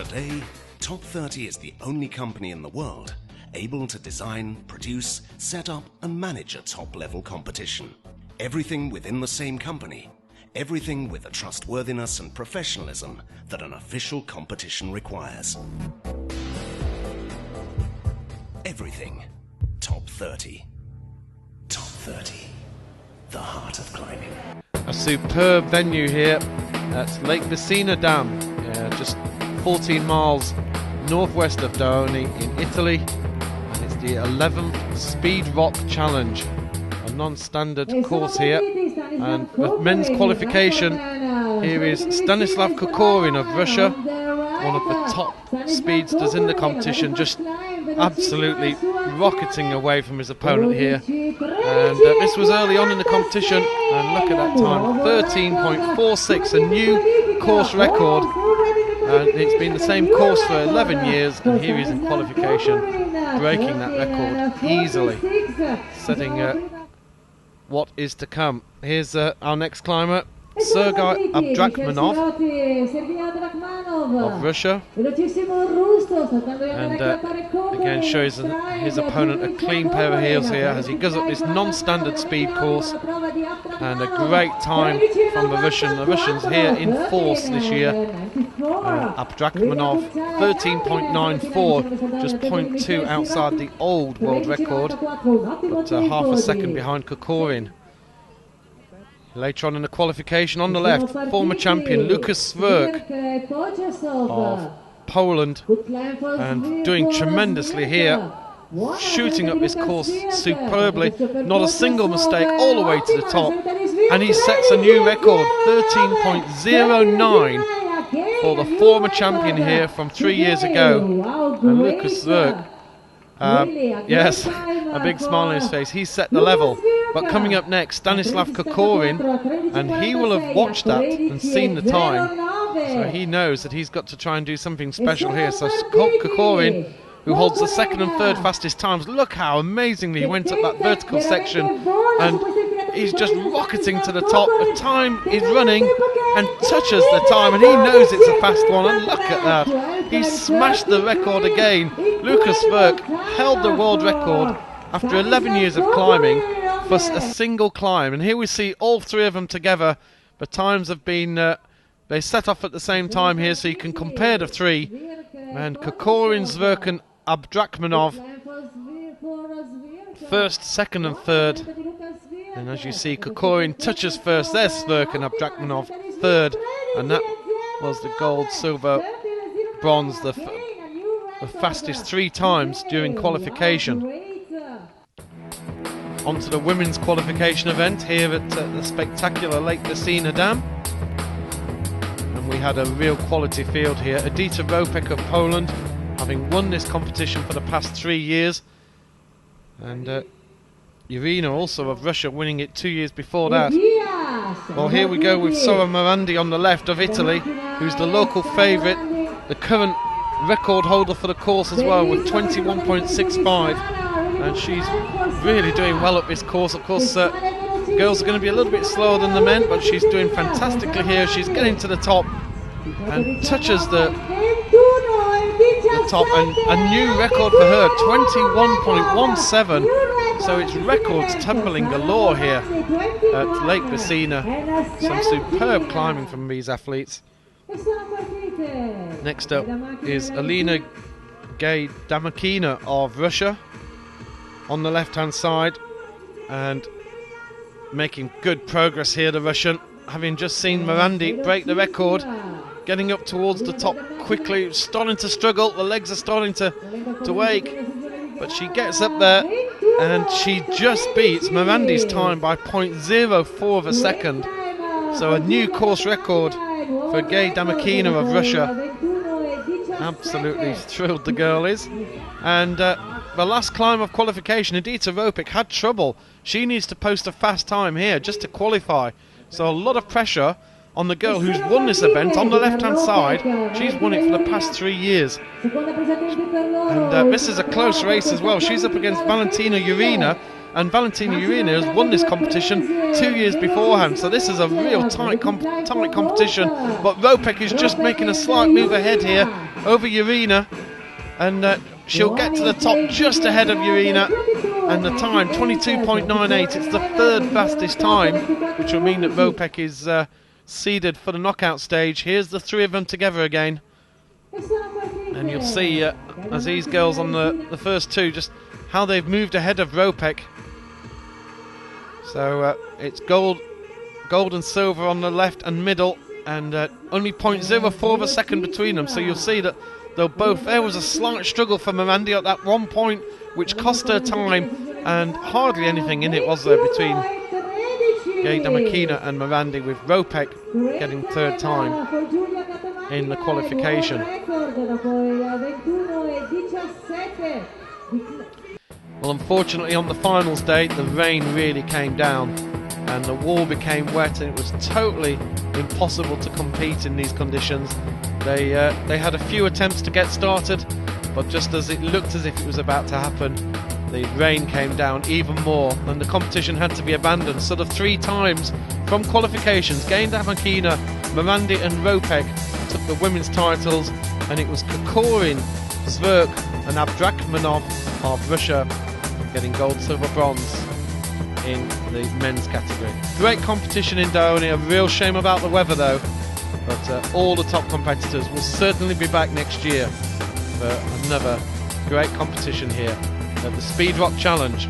Today, Top 30 is the only company in the world able to design, produce, set up and manage a top-level competition. Everything within the same company. Everything with the trustworthiness and professionalism that an official competition requires. Everything. Top 30. Top 30. The heart of climbing. A superb venue here at Lake Messina Dam, just 14 miles northwest of Daone in Italy. And it's the 11th Speed Rock Challenge, a non-standard course here. And the men's qualification, here is Stanislav Kokorin of Russia, one of the top speedsters in the competition, just absolutely rocketing away from his opponent here. And this was early on in the competition, and look at that time, 13.46, a new course record. And it's been the same course for 11 years, and here he is in qualification, breaking that record easily, setting what is to come. Here's our next climber, Sergei Abdrakhmanov of Russia, and again shows his opponent a clean pair of heels here as he goes up this non-standard speed course, and a great time from the Russians here in fourth this year. Abdrakhmanov 13.94, just 0.2 outside the old world record, but half a second behind Kokorin. Later on in the qualification, on the left, former champion Lukas Swerk of Poland, and doing tremendously here, shooting up this course superbly, not a single mistake all the way to the top, and he sets a new record, 13.09 for the former champion here from 3 years ago. And Lukas Swerk, yes, a big smile on his face, he set the level. But coming up next, Stanislav Kokorin, and he will have watched that and seen the time, so he knows that he's got to try and do something special here. So Kokorin, who holds the second and third fastest times, look how amazingly he went up that vertical section, and he's just rocketing to the top. The time is running and touches the time, and he knows it's a fast one, and look at that, he smashed the record again. Lukas Swerk held the world record after 11 years of climbing for a single climb, and here we see all three of them together. The times have been they set off at the same time here, so you can compare the three. And Kokorin, Swerk and Abdrakhmanov first, second and third, and as you see, Kokorin touches first, there's Swerk, and Abdrakhmanov third, and that was the gold, silver, bronze, the fastest 3 times during qualification. Onto the women's qualification event here at the spectacular Lake Messina Dam, and we had a real quality field here. Edyta Ropek of Poland, having won this competition for the past 3 years, and Irina also of Russia, winning it 2 years before that. Well, here we go with Sora Morandi on the left of Italy, who's the local favourite, the current record holder for the course as well, with 21.65. And she's really doing well up this course. Of course, girls are going to be a little bit slower than the men, but she's doing fantastically here. She's getting to the top and touches the top, and a new record for her, 21.17. So it's records tumbling galore here at Lake Messina. Some superb climbing from these athletes. Next up is Alina Gay-Damakina of Russia on the left hand side, and making good progress here, the Russian, having just seen Morandi break the record, getting up towards the top quickly, starting to struggle, the legs are starting to wake, but she gets up there and she just beats Morandi's time by 0.04 of a second. So a new course record for Gay-Damakina of Russia. Absolutely thrilled the girl is. And the last climb of qualification, Edyta Ropek had trouble. She needs to post a fast time here just to qualify. So a lot of pressure on the girl who's won this event on the left hand side. She's won it for the past 3 years. And this is a close race as well. She's up against Valentina Urina, and Valentina Urina has won this competition 2 years beforehand, so this is a real tight competition, but Ropek is just making a slight move ahead here over Urena, and she'll get to the top just ahead of Urena, and the time 22.98. It's the third fastest time, which will mean that Ropek is seeded for the knockout stage. Here's the three of them together again, and you'll see as these girls on the first two just how they've moved ahead of Ropek. So it's gold and silver on the left and middle, and only 0.04 of a second between them. So you'll see that they'll both. There was a slight struggle for Morandi at that one point, which cost her time, and hardly anything in it was there between Gay Damakina and Morandi, with Ropek getting third time in the qualification. Well, unfortunately on the finals day the rain really came down and the wall became wet, and it was totally impossible to compete in these conditions. They had a few attempts to get started, but just as it looked as if it was about to happen, the rain came down even more and the competition had to be abandoned. So the three times from qualifications, Gay Damakina, Morandi and Ropek took the women's titles, and it was Kokorin, Zverk and Abdrakhmanov of Russia getting gold, silver, bronze in the men's category. Great competition in Daone. A real shame about the weather though, but all the top competitors will certainly be back next year for another great competition here at the Speed Rock Challenge.